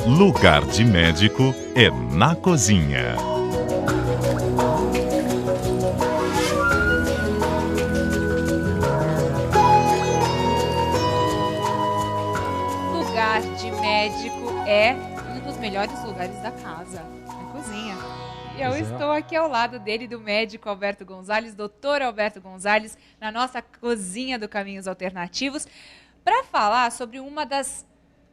Lugar de médico é na cozinha. Lugar de médico é um dos melhores lugares da casa, na cozinha. E eu estou aqui ao lado dele, do médico Alberto Gonzalez, doutor Alberto Gonzalez, na nossa cozinha do Caminhos Alternativos, para falar sobre uma das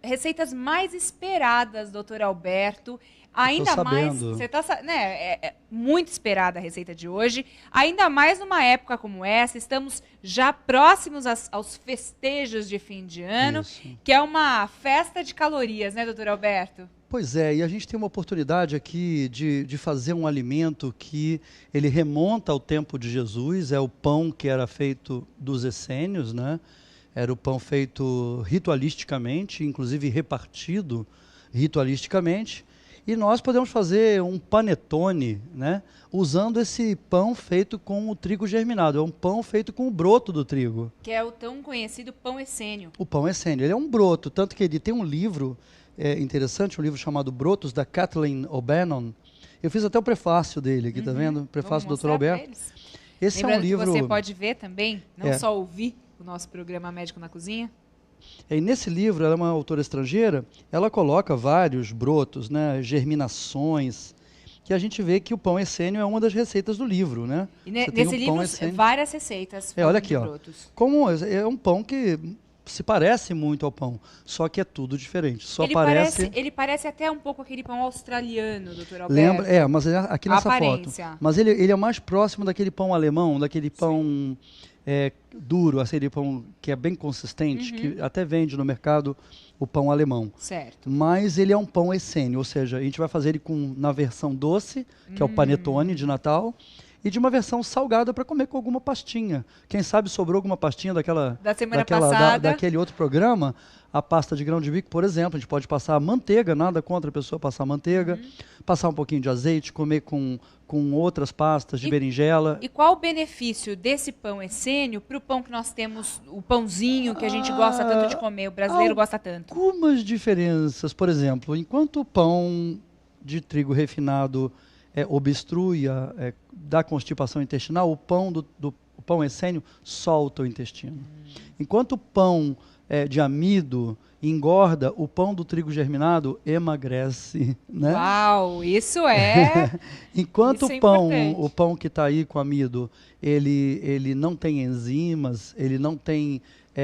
receitas mais esperadas, doutor Alberto. Ainda mais, você tá, né, é muito esperada a receita de hoje, ainda mais numa época como essa. Estamos já próximos aos festejos de fim de ano, isso, que é uma festa de calorias, né, doutor Alberto? Pois é, e a gente tem uma oportunidade aqui de fazer um alimento que ele remonta ao tempo de Jesus, é o pão que era feito dos essênios, né? Era o pão feito ritualisticamente, inclusive repartido ritualisticamente. E nós podemos fazer um panetone, né, usando esse pão feito com o trigo germinado. É um pão feito com o broto do trigo. Que é o tão conhecido pão essênio. O pão essênio. Ele é um broto, tanto que ele tem um livro interessante, um livro chamado Brotos, da Kathleen O'Bannon. Eu fiz até o prefácio dele aqui, tá vendo? O prefácio do Dr. Alberto. Esse é um livro que você pode ver também, não só ouvir o nosso programa Médico na Cozinha. E nesse livro, ela é uma autora estrangeira, ela coloca vários brotos, né, germinações, que a gente vê que o pão essênio é uma das receitas do livro, né? E nesse livro, várias receitas. Olha aqui, ó. Como é um pão que se parece muito ao pão, só que é tudo diferente. Ele parece até um pouco aquele pão australiano, doutor Alberto. Lembra, mas aqui nessa foto. Mas ele é mais próximo daquele pão alemão, daquele pão duro, aquele pão que é bem consistente, que até vende no mercado o pão alemão. Certo. Mas ele é um pão essênio, ou seja, a gente vai fazer ele na versão doce, que é o panetone de Natal, e de uma versão salgada para comer com alguma pastinha. Quem sabe sobrou alguma pastinha da semana passada, daquele outro programa, a pasta de grão de bico, por exemplo. A gente pode passar manteiga, nada contra a pessoa passar manteiga, passar um pouquinho de azeite, comer com outras pastas de berinjela. E qual o benefício desse pão essênio para o pão que nós temos, o pãozinho que a gente gosta tanto de comer, o brasileiro gosta tanto? Algumas diferenças. Por exemplo, enquanto o pão de trigo refinado obstrui, dá constipação intestinal, o pão essênio solta o intestino. Enquanto o pão de amido engorda, o pão do trigo germinado emagrece. Né? Uau, isso é... Enquanto o pão que está aí com amido, ele não tem enzimas, ele não tem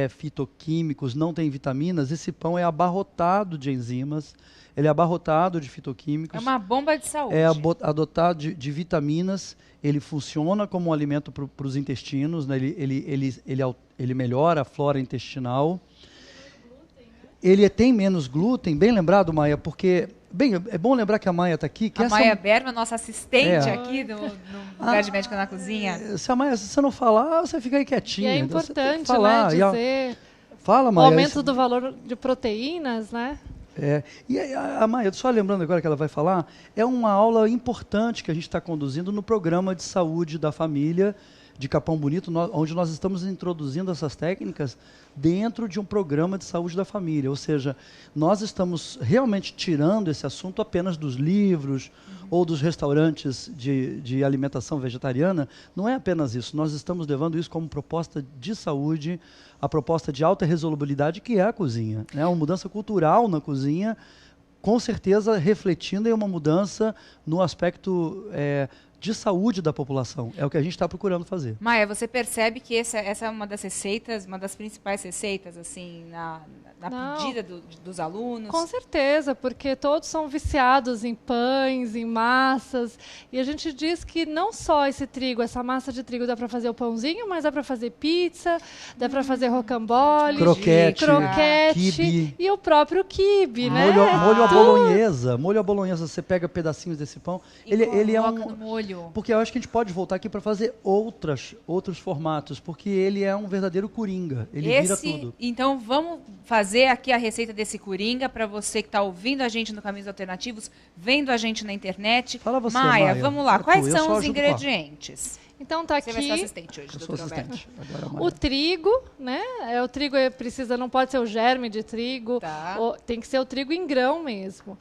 fitoquímicos, não tem vitaminas, esse pão é abarrotado de enzimas, ele é abarrotado de fitoquímicos. É uma bomba de saúde. É adotado de vitaminas, ele funciona como um alimento para os intestinos, né? Ele melhora a flora intestinal. Ele tem menos glúten, bem lembrado, Maia, porque... Bem, é bom lembrar que a Maia está aqui. Que a Maia Berma, nossa assistente aqui no Lugar de Médico na Cozinha. Se você não falar, você fica aí quietinha. E é importante, falar, né, dizer Fala, Maia, o aumento do valor de proteínas, né? E a Maia, só lembrando agora que ela vai falar, é uma aula importante que a gente está conduzindo no programa de saúde da família de Capão Bonito, onde nós estamos introduzindo essas técnicas dentro de um programa de saúde da família. Ou seja, nós estamos realmente tirando esse assunto apenas dos livros ou dos restaurantes de alimentação vegetariana. Não é apenas isso, nós estamos levando isso como proposta de saúde, a proposta de alta resolubilidade que é a cozinha. Né? Uma mudança cultural na cozinha, com certeza refletindo em uma mudança no aspecto de saúde da população. É o que a gente está procurando fazer. Maia, você percebe que essa é uma das receitas, uma das principais receitas, assim, na pedida dos alunos? Com certeza, porque todos são viciados em pães, em massas, e a gente diz que não só esse trigo, essa massa de trigo dá para fazer o pãozinho, mas dá para fazer pizza, dá para fazer rocambole, croquete, quibe, e o próprio quibe, né? Molho à bolonhesa, você pega pedacinhos desse pão, ele é no molho. Porque eu acho que a gente pode voltar aqui para fazer outros formatos, porque ele é um verdadeiro coringa, ele vira tudo. Então vamos fazer aqui a receita desse coringa para você que está ouvindo a gente no Caminhos Alternativos, vendo a gente na internet. Fala você, Maia, vamos lá, quais são os ingredientes? Então tá Você vai ser aqui assistente hoje, Eu sou doutor Alberto. assistente. Agora a o Maia. trigo, né? O trigo precisa, não pode ser o germe de trigo, Tá. tem que ser o trigo em grão mesmo.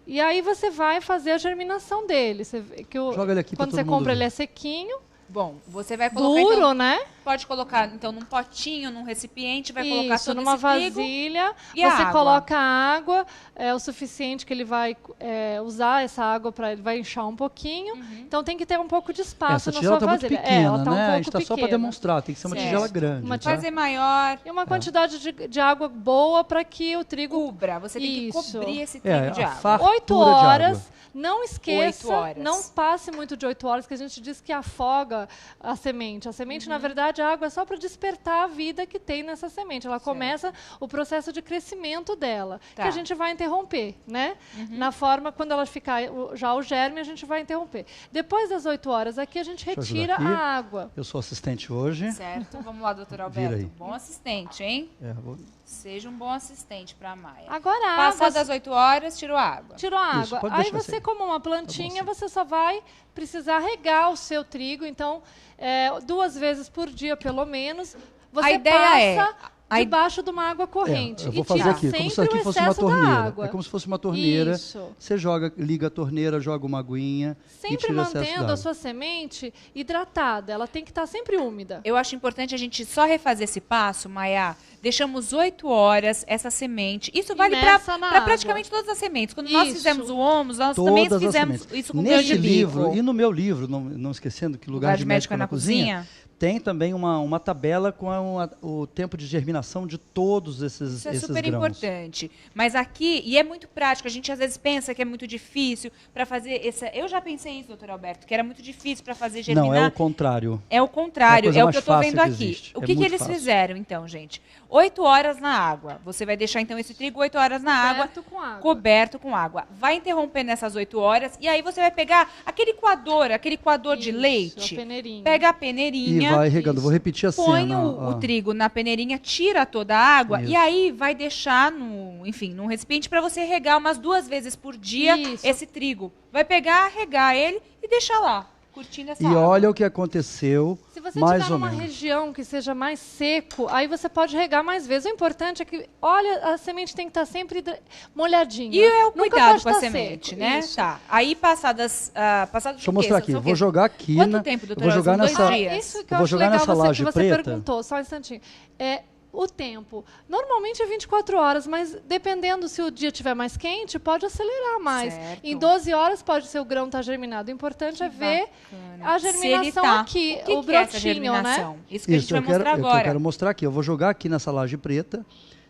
E aí você vai fazer a germinação dele. Você vê que Joga ele aqui pra quando todo você mundo compra ver. ele é sequinho, Bom, você vai colocar, duro, então, né? pode colocar, então, num potinho, num recipiente, vai colocar Isso, todo numa esse trigo. vasilha. E a Você água? coloca a água, o suficiente que ele vai usar essa água para ele vai inchar um pouquinho. Então tem que ter um pouco de espaço Essa na tigela sua tá muito vasilha. pequena, ela tá né? um A pouco gente tá só para pequena. demonstrar. Tem que ser uma Certo. tigela grande. Uma tá? Fazer maior, E uma quantidade de água boa para que o trigo... cubra. Você tem que Isso. cobrir esse É, trigo de a água. fartura 8 de horas. água. Não esqueça, 8 horas. não passe muito de 8 horas, que a gente diz que afoga a semente. A semente, na verdade, a água é só para despertar a vida que tem nessa semente. Ela começa o processo de crescimento dela, Tá. que a gente vai interromper, né? Na forma, quando ela ficar já o germe, a gente vai interromper. Depois das 8 horas aqui, a gente Deixa eu ajudar retira aqui. a água. Eu sou assistente hoje. Certo? Vamos lá, doutor Vira Alberto. aí. Bom assistente, hein? Vou- Seja um bom assistente para a Maia. Agora a Passar água... das 8 horas, tirou a água. Tirou a Isso, água. pode Aí deixar você, assim. como uma plantinha, Tá bom, você só vai precisar regar o seu trigo. Então, 2 vezes por dia, pelo menos, você A ideia passa a i- debaixo de uma água corrente. eu vou e fazer tira aqui, como se sempre aqui o fosse uma excesso da torneira. água. É como se fosse uma torneira. Isso. Você liga a torneira, joga uma aguinha e Sempre tira o excesso mantendo d'água. a sua semente hidratada. Ela tem que estar sempre úmida. Eu acho importante a gente só refazer esse passo, Maia. Deixamos 8 horas essa semente. Isso vale Imersa na para água. praticamente todas as sementes. Quando nós Isso. fizemos o homus, nós também Todas as fizemos sementes. isso com grão Nesse de bico. livro, e no meu livro, não esquecendo que Lugar de Médico é na Cozinha, tem também uma tabela com o tempo de germinação de todos esses Isso é esses super grãos. importante. Mas aqui, e é muito prático, a gente às vezes pensa que é muito difícil para fazer essa. Eu já pensei isso, doutor Alberto, que era muito difícil para fazer germinar. Não, é o contrário. É o contrário, É a coisa é o mais que eu estou fácil vendo que aqui. existe. O É que muito eles fácil. fizeram, então, gente? 8 horas na água. Você vai deixar, então, esse trigo 8 horas na água, Coberto com água. coberto com água. Vai interromper nessas 8 horas, e aí você vai pegar aquele coador de Isso, leite, a peneirinha. pega a E peneirinha, vai regando. Vou repetir a põe cena. o trigo na peneirinha, tira toda a água, Isso. e aí vai deixar num recipiente para você regar umas 2 vezes por dia Isso. esse trigo. Vai pegar, regar ele e deixar lá, curtindo essa E água. olha o que aconteceu, Se você mais estiver ou numa menos. região que seja mais seco, aí você pode regar mais vezes. O importante é que, olha, a semente tem que estar sempre molhadinha. E é o Nunca cuidado pode com a estar semente, seco. né? Isso. Tá. Aí passadas Deixa eu mostrar aqui. Vou jogar aqui. Quanto tempo, doutora? Vou jogar São 2 nessa. dias. Isso que Eu eu vou acho jogar legal nessa laje que você preta. perguntou, só um instantinho. O tempo. Normalmente é 24 horas, mas dependendo se o dia estiver mais quente, pode acelerar mais. Certo. Em 12 horas pode ser o grão estar germinado. O importante é ver a Se ele germinação tá. aqui, O que é essa brotinho, né? germinação? Isso que a gente vai eu quero, mostrar eu agora. quero mostrar aqui. Eu vou jogar aqui nessa laje preta.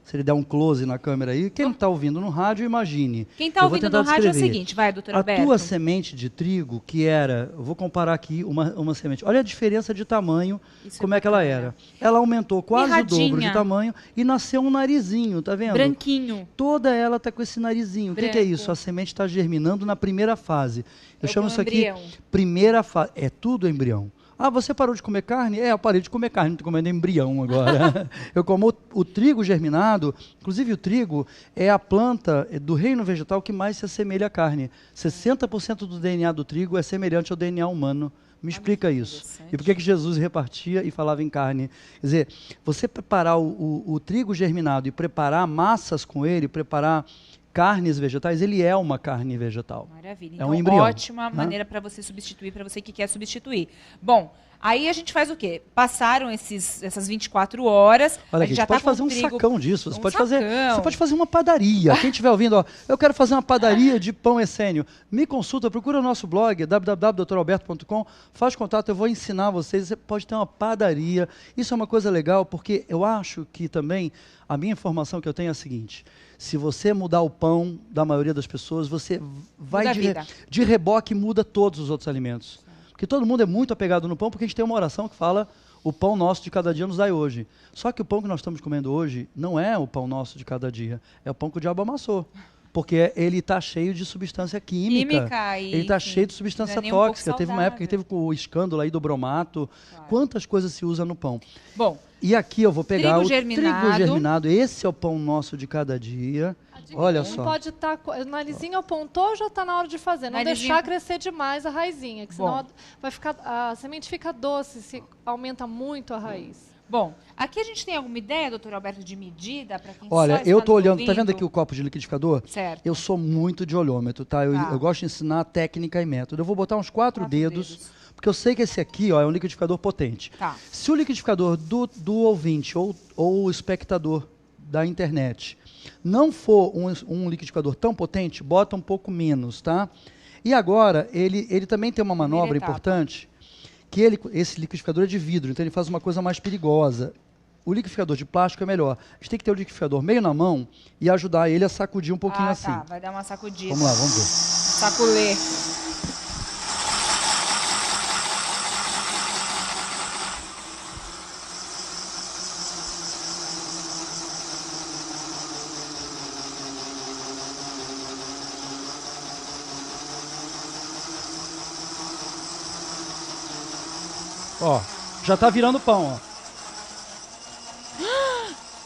Se ele der um close na câmera aí, quem não está ouvindo no rádio, imagine. Quem está Eu vou ouvindo tentar no rádio é o descrever. seguinte, vai, doutor A Alberto. tua semente de trigo, que era, eu vou comparar aqui uma semente. Olha a diferença de tamanho, Isso como é é que ela bacana. era. Ela aumentou quase o dobro Mirradinha. de tamanho e nasceu um narizinho, tá vendo? Branquinho. Toda ela está com esse narizinho. O que é Branco. isso? A semente está germinando na primeira fase. Eu É chamo o isso aqui embrião. primeira fase. É tudo embrião. Ah, você parou de comer carne? É, eu parei de comer carne, não estou comendo embrião agora. Eu como o trigo germinado, inclusive o trigo é a planta do reino vegetal que mais se assemelha à carne. 60% do DNA do trigo é semelhante ao DNA humano. Me explica isso. interessante. E por que Jesus repartia e falava em carne? Quer dizer, você preparar o trigo germinado e preparar massas com ele, preparar carnes vegetais, ele é uma carne vegetal. Maravilha. É Então, um embrião, ótima né? maneira para você substituir, para você que quer substituir. Bom, aí a gente faz o quê? Passaram essas 24 horas. Olha a aqui, gente você já pode tá com fazer o um trigo- sacão disso. Você um pode sacão. fazer uma padaria. Quem estiver ouvindo, ó, eu quero fazer uma padaria de pão essênio. Me consulta, procura o nosso blog, www.doutoralberto.com, faz contato, eu vou ensinar vocês. Você pode ter uma padaria. Isso é uma coisa legal, porque eu acho que também a minha informação que eu tenho é a seguinte: se você mudar o pão da maioria das pessoas, você vai Muda a vida. de reboque muda todos os outros alimentos. Porque todo mundo é muito apegado no pão, porque a gente tem uma oração que fala: o pão nosso de cada dia nos dai hoje. Só que o pão que nós estamos comendo hoje não é o pão nosso de cada dia, é o pão que o diabo amassou. Porque ele está cheio de substância química. E, Ele está enfim, cheio de substância não é nem um pouco tóxica. Teve uma época que teve o escândalo aí do bromato. Claro. Quantas coisas se usa no pão? Bom, E aqui eu vou pegar Trigo o germinado. trigo germinado. Esse é o pão nosso de cada dia. Olha Não só. pode estar. O narizinho apontou, já está na hora de fazer. Não Narizinho- deixar crescer demais a raizinha, que senão Bom. vai ficar, a semente fica doce se aumenta muito a raiz. bom, aqui a gente tem alguma ideia, doutor Alberto, de medida para quem Olha, só está eu tô nos olhando, tá ouvindo? vendo aqui o copo de liquidificador? Certo. Eu sou muito de olhômetro, tá? Tá. Eu gosto de ensinar técnica e método. Eu vou botar uns 4 dedos, porque eu sei que esse aqui, ó, é um liquidificador potente. Tá. Se o liquidificador do ouvinte ou o espectador da internet não for um liquidificador tão potente, bota um pouco menos, tá? E agora, ele também tem uma manobra Primeira etapa. importante, que esse liquidificador é de vidro, então ele faz uma coisa mais perigosa. O liquidificador de plástico é melhor. A gente tem que ter o liquidificador meio na mão e ajudar ele a sacudir um pouquinho assim. Tá, vai dar uma sacudida. Vamos lá, vamos ver. Saculê. Ó, já tá virando pão, ó.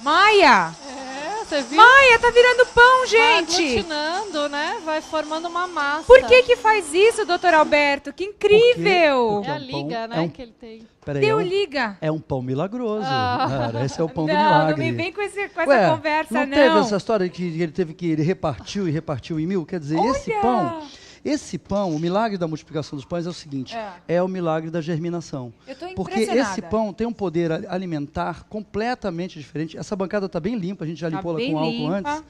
Maia! É, você viu? Maia, tá virando pão, Vai gente! aglutinando, né? Vai formando uma massa. Por que faz isso, doutor Alberto? Que incrível! Porque É a um pão- liga, né, é um- que ele tem. Peraí, Deu liga. é um pão milagroso. Ah. Cara, esse é o pão do Não, milagre. não me vem com, essa Ué, conversa, não não. teve essa história que ele teve que ele repartiu e repartiu em mil? Quer dizer, Olha! esse pão, o milagre da multiplicação dos pães é o seguinte, é o milagre da germinação. Eu tô Porque impressionada. esse pão tem um poder alimentar completamente diferente. Essa bancada está bem limpa, a gente já Tá limpou ela bem com álcool limpa. antes.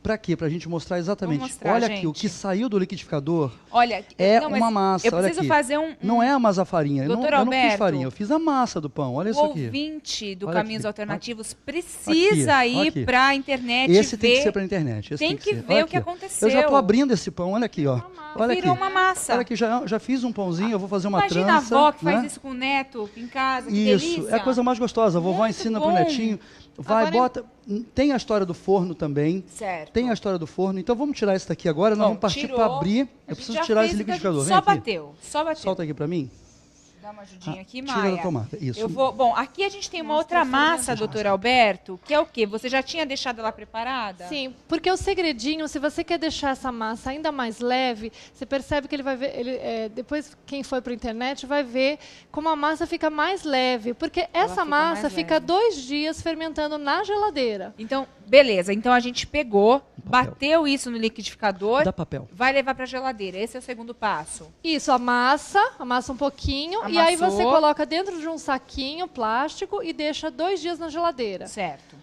Para quê? Para a gente mostrar exatamente. Vou mostrar, Olha aqui, o gente. que saiu do liquidificador Olha, é não, mas uma massa. Eu olha preciso aqui. fazer um. Não é a massa farinha. Doutor eu não fiz Alberto, farinha, eu fiz a massa do pão. Olha O isso aqui. ouvinte do Olha Caminhos aqui. Alternativos precisa Aqui, ir aqui. para a internet Esse ver. tem que ser para a internet. Esse Tem que ser. ver Olha o que aqui, ó. aconteceu. Eu já estou abrindo esse pão, olha aqui, ó. Olha Virou aqui. uma massa. Olha aqui, já fiz um pãozinho, eu vou fazer uma Imagina trança. a avó que né? faz isso com o neto em casa, que Isso, delícia. é a coisa mais gostosa. A vovó Muito ensina bom. pro netinho. Vai, Agora, bota. Tem a história do forno também. Certo. Tem a história do forno. Então vamos tirar esse daqui agora. Nós Bom, vamos partir tirou. para abrir. A Eu gente preciso já tirar fez esse o que a gente liquidificador. Vem Só aqui. bateu, só bateu. Solta aqui para mim. Dá uma ajudinha aqui, Tira Maia. da tomada. Isso. Eu vou. Bom, aqui a gente tem uma outra massa, doutor Alberto, que é o quê? Você já tinha deixado ela preparada? Sim, porque o segredinho, se você quer deixar essa massa ainda mais leve, você percebe que ele vai ver, depois quem for para a internet vai ver como a massa fica mais leve, porque essa fica massa mais fica leve. 2 dias fermentando na geladeira. Então, beleza. Então a gente pegou, papel. bateu isso no liquidificador, Dá papel. vai levar para a geladeira. Esse é o segundo passo. Isso, amassa um pouquinho, e aí você Amassou. coloca dentro de um saquinho plástico e deixa 2 dias na geladeira. Certo.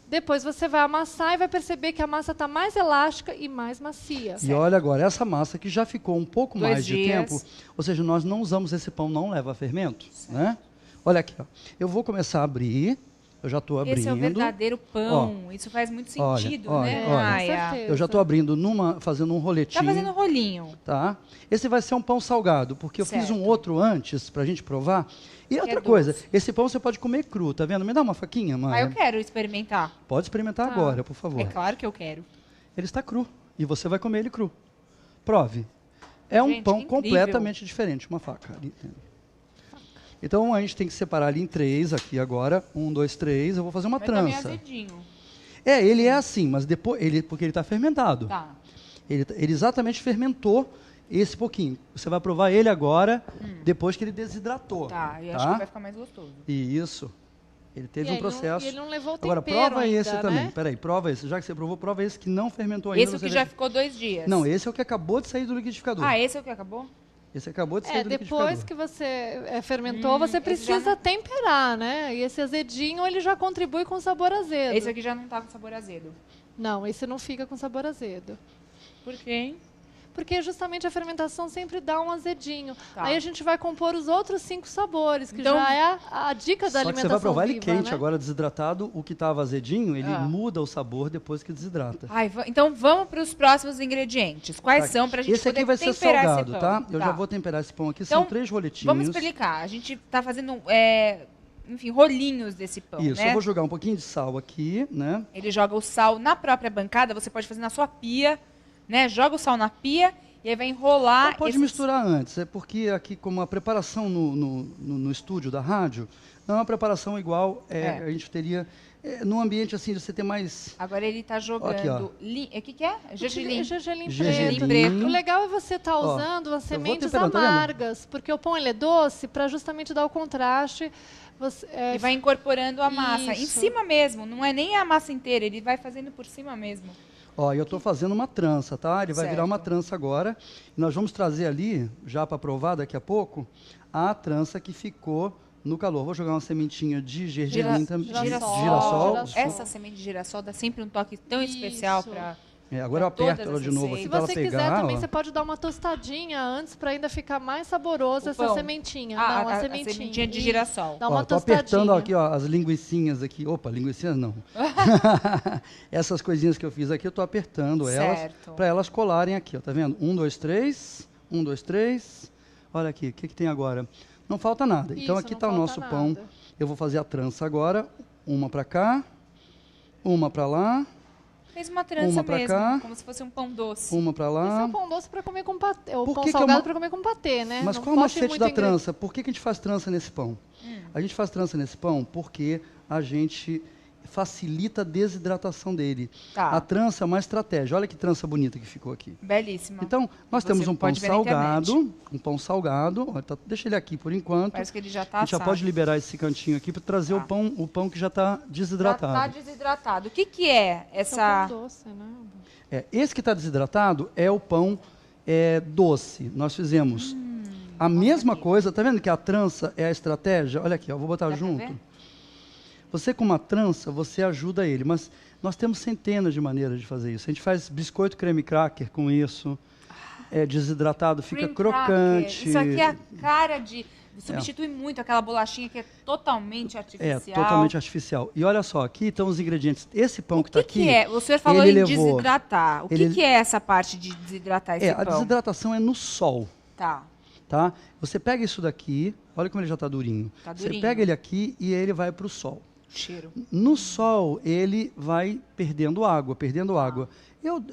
Depois você vai amassar e vai perceber que a massa está mais elástica e mais macia. E olha agora, essa massa que já ficou um pouco 2 mais de dias. tempo, ou seja, nós não usamos esse pão, não leva fermento, né? Olha aqui, ó. Eu vou começar a abrir, eu já estou abrindo. Esse é o verdadeiro pão. Isso faz muito olha, sentido, olha, né, olha. Maia? Com certeza. Eu já estou abrindo fazendo um roletinho. Tá fazendo rolinho. Tá? Esse vai ser um pão salgado, porque eu fiz Certo. um outro antes pra gente provar. E outra é coisa, doce. esse pão você pode comer cru, tá vendo? Me dá uma faquinha, Ah, Maia. eu quero experimentar. Pode experimentar agora, por favor. É claro que eu quero. Ele está cru e você vai comer ele cru. Prove. É um Gente, pão que incrível. completamente diferente, uma faca. Ali. Então a gente tem que separar ali em 3 aqui agora. 1, 2, 3. Eu vou fazer uma Mas tá meio trança. azedinho. É, ele é assim, mas depois porque ele está fermentado. Tá. Ele exatamente fermentou esse pouquinho. Você vai provar ele agora, depois que ele desidratou. Tá, e acho que vai ficar mais gostoso. Isso. Ele teve E um ele não- processo. e ele não levou o Agora, tempero prova ainda, esse né? também. Peraí, prova esse. Já que você provou, prova esse que não fermentou ainda. Esse você que vê- já ficou 2 dias. Não, esse é o que acabou de sair do liquidificador. Ah, esse é o que acabou? Esse acabou de sair do Depois liquidificador. que você fermentou, você esse já precisa não- temperar, né? E esse azedinho, ele já contribui com sabor azedo. Esse aqui já não tá com sabor azedo. Não, esse não fica com sabor azedo. Por quê, hein? Porque justamente a fermentação sempre dá um azedinho. Tá. Aí a gente vai compor os outros 5 sabores, que Então- já é a dica da Só que alimentação você vai provar ele viva, quente, né? agora desidratado, o que estava azedinho, ele Ah. muda o sabor depois que desidrata. Ai, então vamos para os próximos ingredientes. Quais Tá. são pra gente Esse aqui poder vai ser temperar salgado, esse tá? pão? Eu já vou temperar esse pão aqui, Então, são 3 roletinhos. Vamos explicar. A gente tá fazendo enfim, rolinhos desse pão, Isso, né? eu vou jogar um pouquinho de sal aqui, né? Ele joga o sal na própria bancada, você pode fazer na sua pia, né? Joga o sal na pia e aí vai enrolar. Não pode misturar antes, é porque aqui, como a preparação no estúdio da rádio, não é uma preparação igual a gente teria num ambiente assim, de você ter mais... Agora ele tá jogando... Aqui, ó. O que é? Gergelim. Gergelim Gergelim preto. O legal é você estar Ó, usando as eu vou sementes temperando, tá vendo? amargas, porque o pão ele é doce para justamente dar o contraste. E vai incorporando a massa. Em Isso. cima mesmo, não é nem a massa inteira, ele vai fazendo por cima mesmo. Ó, eu estou fazendo uma trança, tá? Ele vai virar uma Certo. trança agora. E nós vamos trazer ali, já para provar daqui a pouco, a trança que ficou no calor. Vou jogar uma sementinha de gergelim também. Girassol. Essa semente de girassol dá sempre um toque tão especial Isso. para... Agora eu pra todas aperto ela de as novo receitas. aqui Se para ela você pegar. quiser também, ó. você pode dar uma tostadinha antes para ainda ficar mais saboroso O essa pão. sementinha. Ah, Não, a a sementinha. sementinha de Isso. girassol. Dá uma Ó, tô tostadinha. apertando aqui, ó, as linguicinhas aqui. Opa, linguicinhas não. Essas coisinhas que eu fiz aqui, eu tô apertando elas Certo. para elas colarem aqui, ó. Tá vendo? 1, 2, 3. 1, 2, 3. Olha aqui, o que tem agora? Não falta nada. Então Isso, aqui não está o falta nosso nada. pão. Eu vou fazer a trança agora. Uma para cá, uma para lá, Fez uma trança Uma pra mesmo, cá. como se fosse um pão doce. uma para Esse é lá. o pão doce para comer com patê. O Por pão que que é salgado uma- para comer com patê, né? Mas Não qual é o pode macete muito da ingredient. trança? Por que a gente faz trança nesse pão? A gente faz trança nesse pão porque a gente facilita a desidratação dele. Tá. A trança é uma estratégia. Olha que trança bonita que ficou aqui. Belíssima. Então, nós Você temos um pão pode ver na internet. salgado. Um pão salgado. Ó, deixa ele aqui por enquanto. Parece que ele já tá A gente já assado. pode liberar esse cantinho aqui para trazer Tá. o pão que já está Já desidratado. tá desidratado. O que que é Esse é o essa... pão doce, né? Esse que está desidratado é o pão doce. Nós fizemos a mesma coisa. Tá vendo que a trança é a estratégia? Olha aqui, ó, vou botar Dá pra junto. ver? Você com uma trança, você ajuda ele, mas nós temos centenas de maneiras de fazer isso. A gente faz biscoito creme cracker com isso, desidratado, fica Cream crocante. cracker. Isso aqui é a cara de... Substitui muito aquela bolachinha que é totalmente artificial. Totalmente artificial. E olha só, aqui estão os ingredientes. Esse pão que está O aqui... que é? O senhor falou ele em levou- desidratar. O ele- que é essa parte de desidratar esse a pão? desidratação é no sol. Tá. Tá? Você pega isso daqui, olha como ele já está durinho. Tá Você durinho. pega ele aqui e ele vai para o sol. Cheiro. No sol, ele vai perdendo água, perdendo água.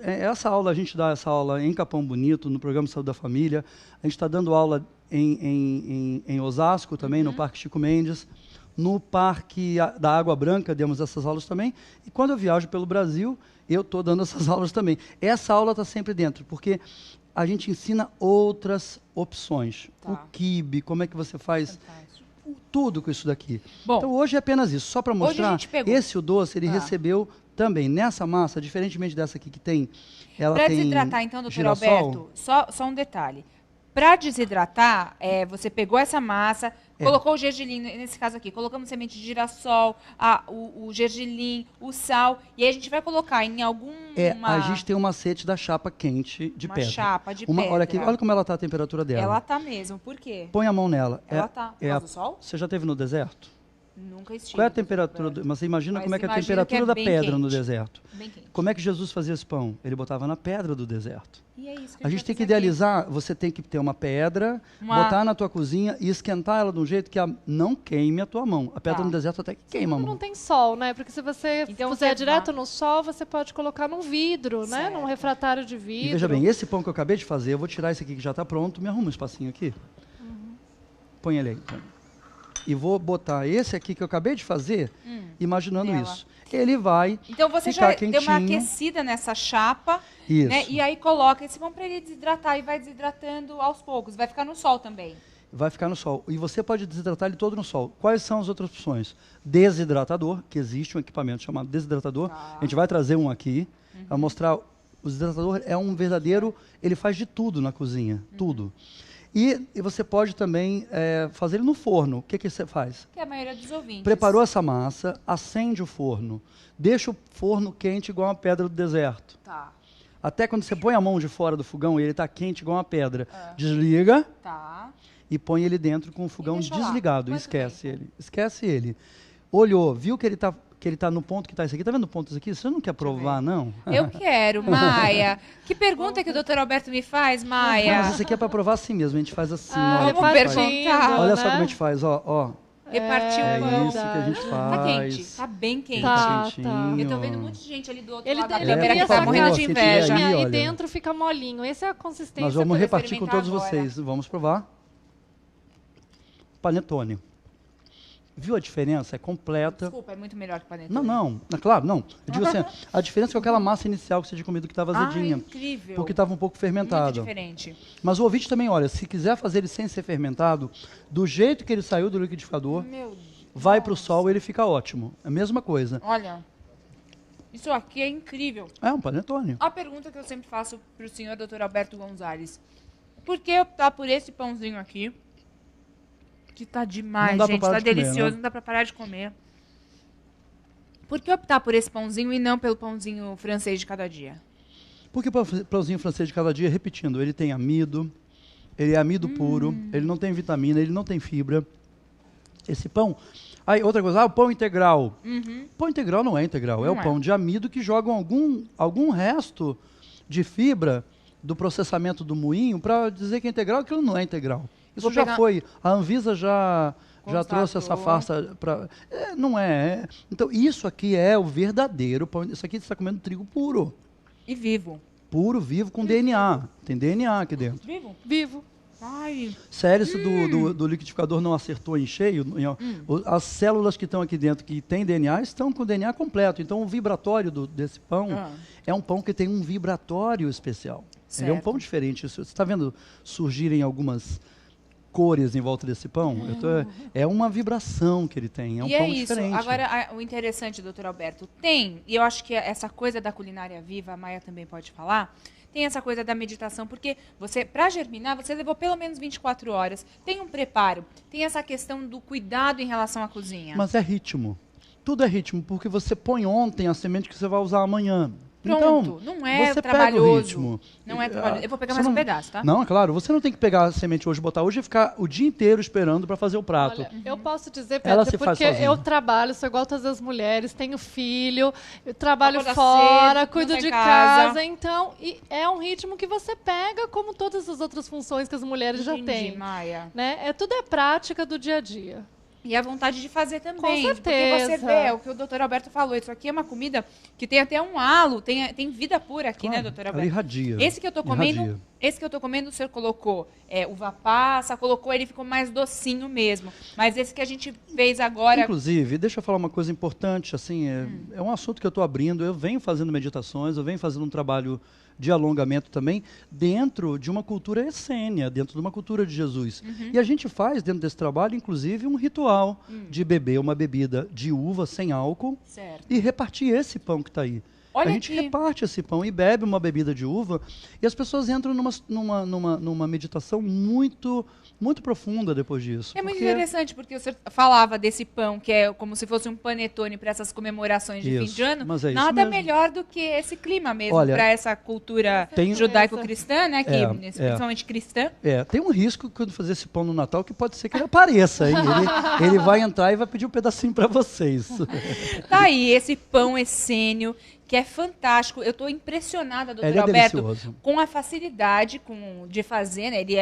Essa aula, a gente dá essa aula em Capão Bonito, no programa Saúde da Família. A gente está dando aula em Osasco também, no Parque Chico Mendes. No Parque da Água Branca, demos essas aulas também. E quando eu viajo pelo Brasil, eu estou dando essas aulas também. Essa aula está sempre dentro, porque a gente ensina outras opções. Tá. O quibe, como é que você faz Fantástico. tudo com isso daqui. Bom, Então hoje é apenas isso, só para hoje a mostrar. gente pegou. Esse o doce ele Ah. recebeu também nessa massa, diferentemente dessa aqui que tem. Ela para tem desidratar, então, doutor girassol. Alberto, só um detalhe. Para desidratar, você pegou essa massa, colocou o gergelim, nesse caso aqui, colocamos semente de girassol, o gergelim, o sal, e aí a gente vai colocar em alguma... A gente tem um macete da chapa quente de uma pedra. chapa de pedra. Olha aqui, olha como ela está a temperatura dela. Ela tá mesmo, por quê? Põe a mão nela. Ela tá. Por causa do sol? Você já esteve no deserto? Nunca estive. Qual é a temperatura? Mas você imagina Mas como é que é a imagino temperatura que é da bem pedra no quente. deserto. Bem quente. Como é que Jesus fazia esse pão? Ele botava na pedra do deserto. E é isso que A gente tem que vai fazer aqui. idealizar, você tem que ter uma pedra, botar na tua cozinha e esquentar ela de um jeito que não queime a tua mão. A pedra Tá. no deserto até que queima a Não mão. tem sol, né? Porque se você Então, puser você direto vai- no sol, você pode colocar num vidro, né? Certo. Num refratário de vidro. E veja bem, esse pão que eu acabei de fazer, eu vou tirar esse aqui que já está pronto, me arruma um espacinho aqui. Põe ele aí. Então. E vou botar esse aqui que eu acabei de fazer, imaginando nela. isso. Ele vai Então você ficar já deu uma quentinho. aquecida nessa chapa, Isso. né? E aí coloca esse pão para ele desidratar e vai desidratando aos poucos. Vai ficar no sol também. Vai ficar no sol. E você pode desidratar ele todo no sol. Quais são as outras opções? Desidratador, que existe um equipamento chamado desidratador. Tá. A gente vai trazer um aqui para mostrar. O desidratador é um verdadeiro... Ele faz de tudo na cozinha, tudo. E você pode também fazer ele no forno. O que, que você faz? Que é a maioria dos ouvintes. Preparou essa massa, acende o forno. Deixa o forno quente igual uma pedra do deserto. Tá, Até quando você põe a mão de fora do fogão e ele está quente igual uma pedra. Desliga tá. e põe ele dentro com o fogão deixa lá. desligado. Quanto Esquece tempo? ele. Esquece ele. Olhou, viu que ele tá no ponto que está isso aqui. Tá vendo pontos aqui? Você não quer provar, não? Eu quero, Maia. Que pergunta que o doutor Alberto me faz, Não, Maia? mas isso aqui é para provar assim mesmo. A gente faz assim. Ah, olha, vamos como faz. perguntar. Olha né? só como a gente faz, ó. repartir o pão. isso que a gente faz. Tá quente, tá bem quente. Tá, quentinho. Eu tô vendo um monte de gente ali do outro Ele, lado da ele câmera cria que tá essa morrendo de coisa, inveja. aí, e olha. dentro fica molinho. Essa é a consistência. Nós vamos vou repartir com experimentar todos agora. vocês. Vamos provar. Panetone. Viu a diferença? É completa. Desculpa, é muito melhor que panetone. Não. Claro, não. Eu digo assim, a diferença é com aquela massa inicial que você tinha comido que estava azedinha. Incrível. Porque estava um pouco fermentada. Muito diferente. Mas o ouvinte também, olha, se quiser fazer ele sem ser fermentado, do jeito que ele saiu do liquidificador, Meu Deus. vai para o sol e ele fica ótimo. É a mesma coisa. Olha, isso aqui é incrível. É um panetone. A pergunta que eu sempre faço pro senhor Dr. Alberto Gonzalez. Por que optar por esse pãozinho aqui? Que tá demais, Não dá pra gente. parar Tá de comer, delicioso, né? não dá pra parar de comer. Por que optar por esse pãozinho e não pelo pãozinho francês de cada dia? Porque o pãozinho francês de cada dia, repetindo, ele tem amido, ele é amido puro, ele não tem vitamina, ele não tem fibra. Esse pão... Aí, outra coisa, o pão integral. Pão integral não é integral, é o Não é. pão de amido que jogam algum resto de fibra do processamento do moinho para dizer que é integral, aquilo não é integral. Isso Vou já pegar- foi. A Anvisa já trouxe essa Constatou. farsa para... não é. Então, isso aqui é o verdadeiro pão. Isso aqui você está comendo trigo puro. E vivo. Puro, vivo, com DNA. Tem DNA aqui dentro. Vivo? Vivo. Ai, Se a hélice do liquidificador não acertou em cheio, as células que estão aqui dentro, que têm DNA, estão com o DNA completo. Então, o vibratório desse pão é um pão que tem um vibratório especial. Ele é um Certo. pão diferente. Você está vendo surgirem algumas cores em volta desse pão? É uma vibração que ele tem. É um e pão é isso. diferente. Agora, o interessante, doutor Alberto, tem, e eu acho que essa coisa da culinária viva, a Maia também pode falar, tem essa coisa da meditação, porque você, para germinar, você levou pelo menos 24 horas. Tem um preparo, tem essa questão do cuidado em relação à cozinha. Mas é ritmo. Tudo é ritmo, porque você põe ontem a semente que você vai usar amanhã. Pronto, Então, não é você trabalhoso. pega o ritmo. Não é trabalhoso. Eu vou pegar Você mais um não- pedaço, tá? Não, é claro. Você não tem que pegar a semente hoje, botar hoje e ficar o dia inteiro esperando para fazer o prato. Olha, eu posso dizer, Ela Petra, se faz porque sozinha. eu trabalho, sou igual a todas as mulheres, tenho filho, eu trabalho Acorda fora, cedo, cuido não de tá em casa. casa, então e é um ritmo que você pega como todas as outras funções que as mulheres já Entendi, têm. Maia. Né? Tudo é prática do dia a dia. E a vontade de fazer também. Com Porque você certeza. vê, é o que o doutor Alberto falou, isso aqui é uma comida que tem até um halo, tem vida pura aqui, né, doutor Ela Alberto? irradia. Esse que eu tô comendo, Irradia. o senhor colocou uva passa, colocou, ele ficou mais docinho mesmo. Mas esse que a gente fez agora, Inclusive, deixa eu falar uma coisa importante, assim, é um assunto que eu estou abrindo, eu venho fazendo meditações, eu venho fazendo um trabalho de alongamento também, dentro de uma cultura essênia, dentro de uma cultura de Jesus. E a gente faz, dentro desse trabalho, inclusive, um ritual de beber uma bebida de uva sem álcool certo. e repartir esse pão que está aí. Olha a gente aqui. reparte esse pão e bebe uma bebida de uva e as pessoas entram numa meditação muito, muito profunda depois disso. É muito porque- interessante, porque o senhor falava desse pão, que é como se fosse um panetone para essas comemorações de fim Isso, de ano. mas é isso Nada mesmo. melhor do que esse clima mesmo, Olha, para essa cultura tem- judaico-cristã, né? Que, principalmente cristã. Tem um risco quando fazer esse pão no Natal que pode ser que ele apareça, hein? Ele vai entrar e vai pedir um pedacinho para vocês. Tá aí, esse pão essênio, que é fantástico. Eu estou impressionada, doutor Ele é Alberto, delicioso. com a facilidade de fazer, né? Ele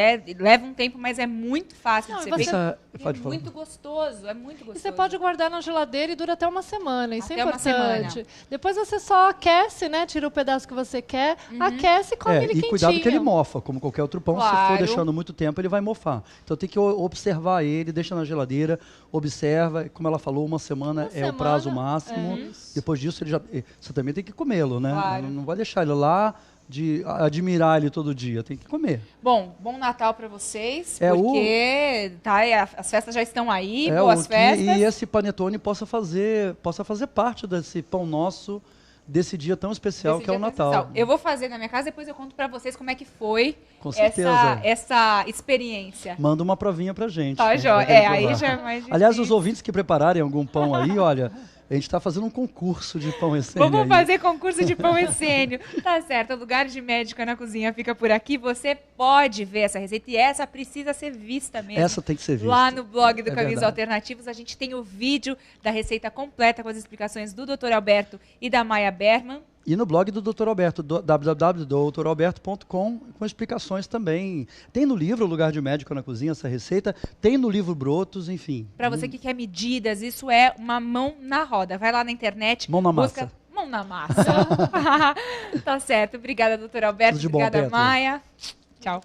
leva um tempo, mas é muito fácil Não, de e ser você- feito. Pode É falar. muito gostoso, é muito gostoso. E você pode guardar na geladeira e dura até uma semana. Isso Até é uma importante. semana. Depois você só aquece, né? Tira o pedaço que você quer, aquece e come ele E quentinho. cuidado que ele mofa, como qualquer outro pão. Se Claro. for deixando muito tempo, ele vai mofar. Então tem que observar ele, deixa na geladeira, observa. Como ela falou, uma semana é o prazo máximo. Depois disso, você também tem que comê-lo, né? Claro. Não vai deixar ele lá de admirar ele todo dia. Tem que comer. Bom Natal para vocês, É porque as festas já estão aí, É, boas festas. E esse panetone possa fazer parte desse pão nosso, desse dia tão especial Desse que é o dia tão Natal. especial. Eu vou fazer na minha casa, depois eu conto para vocês como é que foi Com certeza. essa experiência. Manda uma provinha pra gente. Tá, a gente Jó? vai querer Aí provar. já é mais difícil. Aliás, os ouvintes que prepararem algum pão aí, olha, a gente está fazendo um concurso de pão essênio Vamos aí. fazer concurso de pão essênio. Tá certo, o Lugar de Médica na Cozinha fica por aqui. Você pode ver essa receita e essa precisa ser vista mesmo. Essa tem que ser vista. Lá no blog do É Caminhos verdade. Alternativos, a gente tem o vídeo da receita completa com as explicações do Dr. Alberto e da Maia Berman. E no blog do Dr. Alberto, www.doutoralberto.com, com explicações também. Tem no livro O Lugar de Médico na Cozinha, essa receita. Tem no livro Brotos, enfim. Para você que quer medidas, isso é uma mão na roda. Vai lá na internet. Mão na massa. Mão na massa. Tá certo. Obrigada, doutor Alberto. Tudo de bom, Obrigada, Petra. Maia. Tchau.